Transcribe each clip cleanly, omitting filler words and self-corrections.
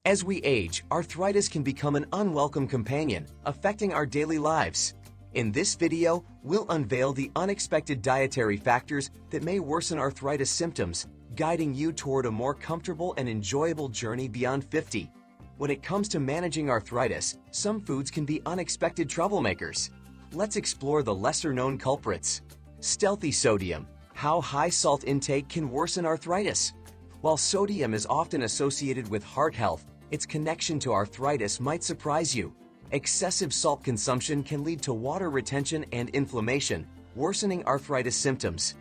As we age, arthritis can become an unwelcome companion, affecting our daily lives. In this video, we'll unveil the unexpected dietary factors that may worsen arthritis symptoms, guiding you toward a more comfortable and enjoyable journey beyond 50. When it comes to managing arthritis, some foods can be unexpected troublemakers. Let's explore the lesser-known culprits. Stealthy sodium. How high salt intake can worsen arthritis. While sodium is often associated with heart health, its connection to arthritis might surprise you. Excessive salt consumption can lead to water retention and inflammation, worsening arthritis symptoms.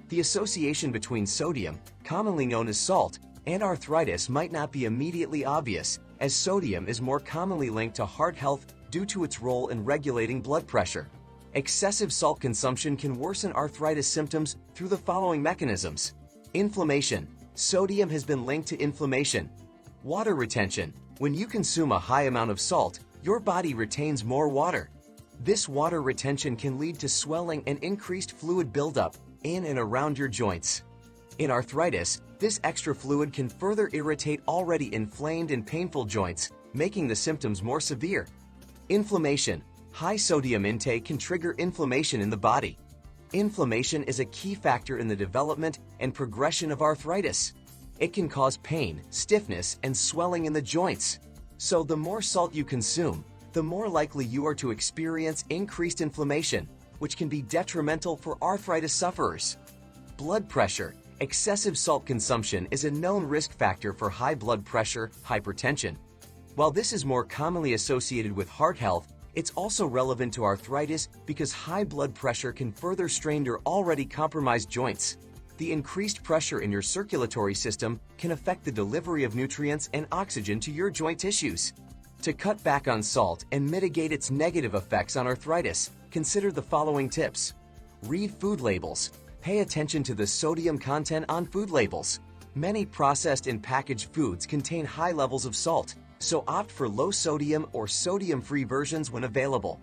The association between sodium, commonly known as salt, and arthritis might not be immediately obvious, as sodium is more commonly linked to heart health due to its role in regulating blood pressure. Excessive salt consumption can worsen arthritis symptoms through the following mechanisms. Inflammation. Sodium has been linked to inflammation. Water retention. When you consume a high amount of salt, your body retains more water. This water retention can lead to swelling and increased fluid buildup in and around your joints. In arthritis, this extra fluid can further irritate already inflamed and painful joints, making the symptoms more severe. Inflammation. High sodium intake can trigger inflammation in the body. Inflammation is a key factor in the development and progression of arthritis. It can cause pain, stiffness, and swelling in the joints. So the more salt you consume, the more likely you are to experience increased inflammation, which can be detrimental for arthritis sufferers. Blood pressure. Excessive salt consumption is a known risk factor for high blood pressure, hypertension. While this is more commonly associated with heart health, it's also relevant to arthritis because high blood pressure can further strain your already compromised joints. The increased pressure in your circulatory system can affect the delivery of nutrients and oxygen to your joint tissues. To cut back on salt and mitigate its negative effects on arthritis, consider the following tips. Read food labels. Pay attention to the sodium content on food labels. Many processed and packaged foods contain high levels of salt, so opt for low sodium or sodium-free versions when available.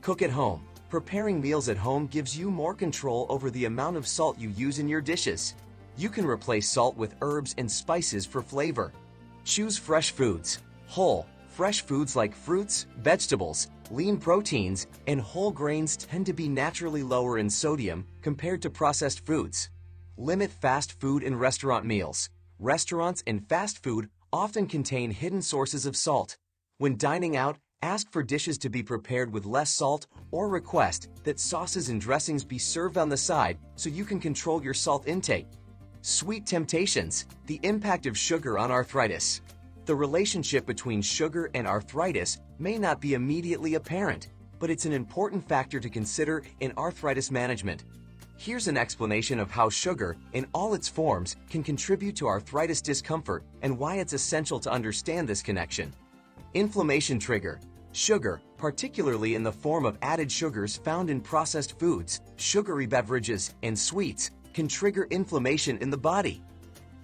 Cook at home. Preparing meals at home gives you more control over the amount of salt you use in your dishes. You can replace salt with herbs and spices for flavor. Choose fresh foods. Whole, fresh foods like fruits, vegetables, lean proteins, and whole grains tend to be naturally lower in sodium compared to processed foods. Limit fast food and restaurant meals. Restaurants and fast food often contain hidden sources of salt. When dining out, ask for dishes to be prepared with less salt or request that sauces and dressings be served on the side so you can control your salt intake. Sweet temptations. The impact of sugar on arthritis. The relationship between sugar and arthritis may not be immediately apparent, but it's an important factor to consider in arthritis management. Here's an explanation of how sugar, in all its forms, can contribute to arthritis discomfort and why it's essential to understand this connection. Inflammation trigger. Sugar, particularly in the form of added sugars found in processed foods, sugary beverages, and sweets, can trigger inflammation in the body.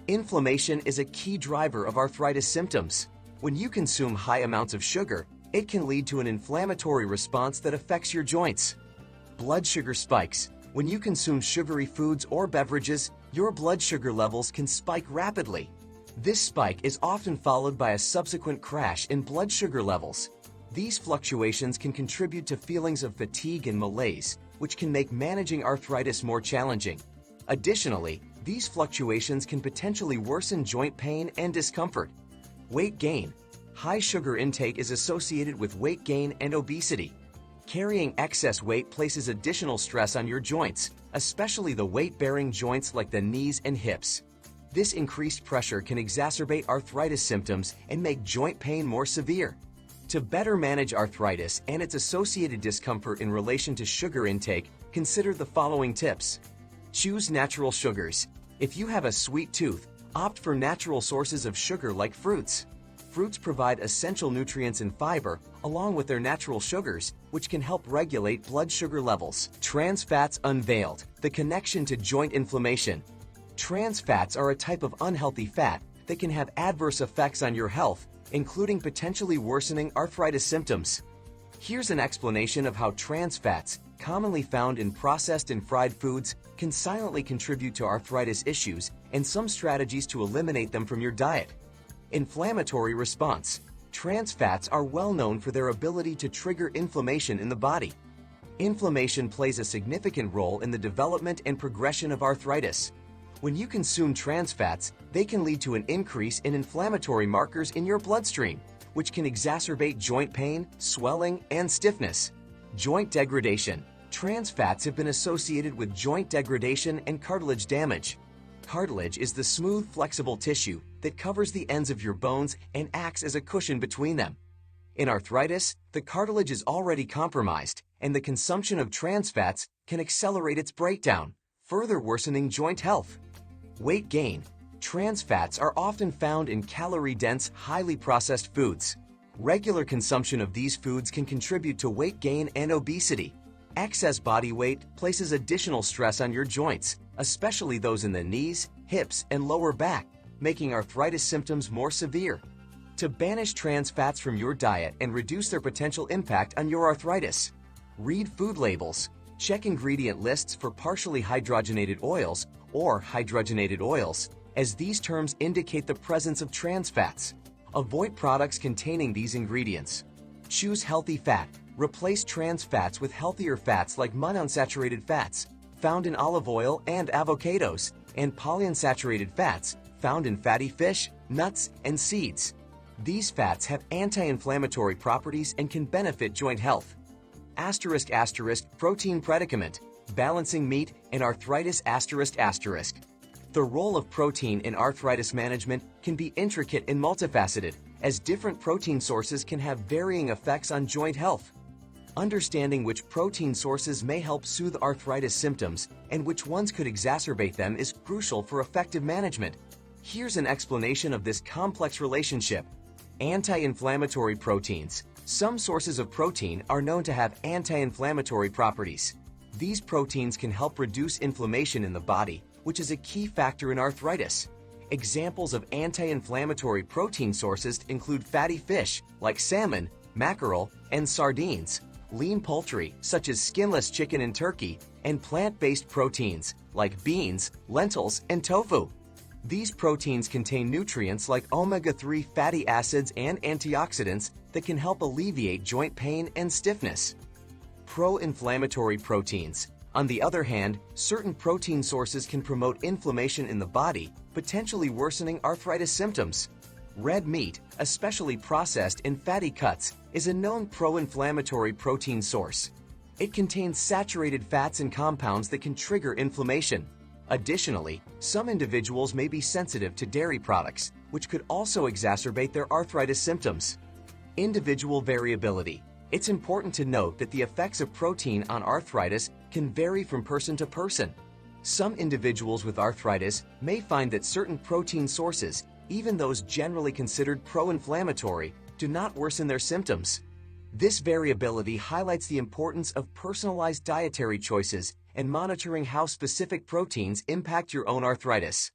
Inflammation is a key driver of arthritis symptoms. When you consume high amounts of sugar, it can lead to an inflammatory response that affects your joints. Blood sugar spikes. When you consume sugary foods or beverages, your blood sugar levels can spike rapidly. This spike is often followed by a subsequent crash in blood sugar levels. These fluctuations can contribute to feelings of fatigue and malaise, which can make managing arthritis more challenging. Additionally, these fluctuations can potentially worsen joint pain and discomfort. Weight gain. High sugar intake is associated with weight gain and obesity. Carrying excess weight places additional stress on your joints, especially the weight-bearing joints like the knees and hips. This increased pressure can exacerbate arthritis symptoms and make joint pain more severe. To better manage arthritis and its associated discomfort in relation to sugar intake, consider the following tips. Choose natural sugars. If you have a sweet tooth, opt for natural sources of sugar like fruits. Fruits provide essential nutrients and fiber, along with their natural sugars, which can help regulate blood sugar levels. Trans fats unveiled. The connection to joint inflammation. Trans fats are a type of unhealthy fat that can have adverse effects on your health, including potentially worsening arthritis symptoms. Here's an explanation of how trans fats, commonly found in processed and fried foods, can silently contribute to arthritis issues and some strategies to eliminate them from your diet. Inflammatory response. Trans fats are well known for their ability to trigger inflammation in the body. Inflammation plays a significant role in the development and progression of arthritis. When you consume trans fats, they can lead to an increase in inflammatory markers in your bloodstream, which can exacerbate joint pain, swelling, and stiffness. Joint degradation. Trans fats have been associated with joint degradation and cartilage damage. Cartilage is the smooth, flexible tissue that covers the ends of your bones and acts as a cushion between them. In arthritis, the cartilage is already compromised, and the consumption of trans fats can accelerate its breakdown, further worsening joint health. Weight gain. Trans fats are often found in calorie-dense, highly processed foods. Regular consumption of these foods can contribute to weight gain and obesity. Excess body weight places additional stress on your joints, especially those in the knees, hips, and lower back, making arthritis symptoms more severe. To banish trans fats from your diet and reduce their potential impact on your arthritis, read food labels. Check ingredient lists for partially hydrogenated oils or hydrogenated oils, as these terms indicate the presence of trans fats. Avoid products containing these ingredients. Choose healthy fat. Replace trans fats with healthier fats like monounsaturated fats, found in olive oil and avocados, and polyunsaturated fats, found in fatty fish, nuts, and seeds. These fats have anti-inflammatory properties and can benefit joint health. *** protein predicament, balancing meat and arthritis ***. The role of protein in arthritis management can be intricate and multifaceted, as different protein sources can have varying effects on joint health. Understanding which protein sources may help soothe arthritis symptoms and which ones could exacerbate them is crucial for effective management. Here's an explanation of this complex relationship. Anti-inflammatory proteins. Some sources of protein are known to have anti-inflammatory properties. These proteins can help reduce inflammation in the body, which is a key factor in arthritis. Examples of anti-inflammatory protein sources include fatty fish, like salmon, mackerel, and sardines, lean poultry, such as skinless chicken and turkey, and plant-based proteins, like beans, lentils, and tofu. These proteins contain nutrients like omega-3 fatty acids and antioxidants that can help alleviate joint pain and stiffness. Pro-inflammatory proteins. On the other hand, certain protein sources can promote inflammation in the body, potentially worsening arthritis symptoms. Red meat, especially processed in fatty cuts, is a known pro-inflammatory protein source. It contains saturated fats and compounds that can trigger inflammation. Additionally, some individuals may be sensitive to dairy products, which could also exacerbate their arthritis symptoms. Individual variability. It's important to note that the effects of protein on arthritis can vary from person to person. Some individuals with arthritis may find that certain protein sources, even those generally considered pro-inflammatory, do not worsen their symptoms. This variability highlights the importance of personalized dietary choices and monitoring how specific proteins impact your own arthritis.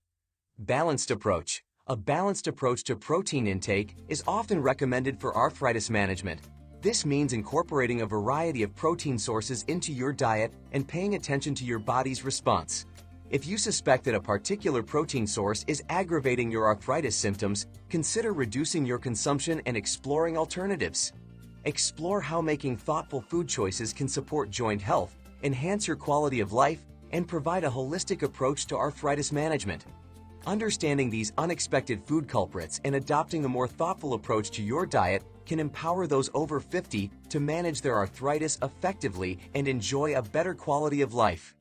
Balanced approach. A balanced approach to protein intake is often recommended for arthritis management. This means incorporating a variety of protein sources into your diet and paying attention to your body's response. If you suspect that a particular protein source is aggravating your arthritis symptoms, consider reducing your consumption and exploring alternatives. Explore how making thoughtful food choices can support joint health, enhance your quality of life, and provide a holistic approach to arthritis management. Understanding these unexpected food culprits and adopting a more thoughtful approach to your diet can empower those over 50 to manage their arthritis effectively and enjoy a better quality of life.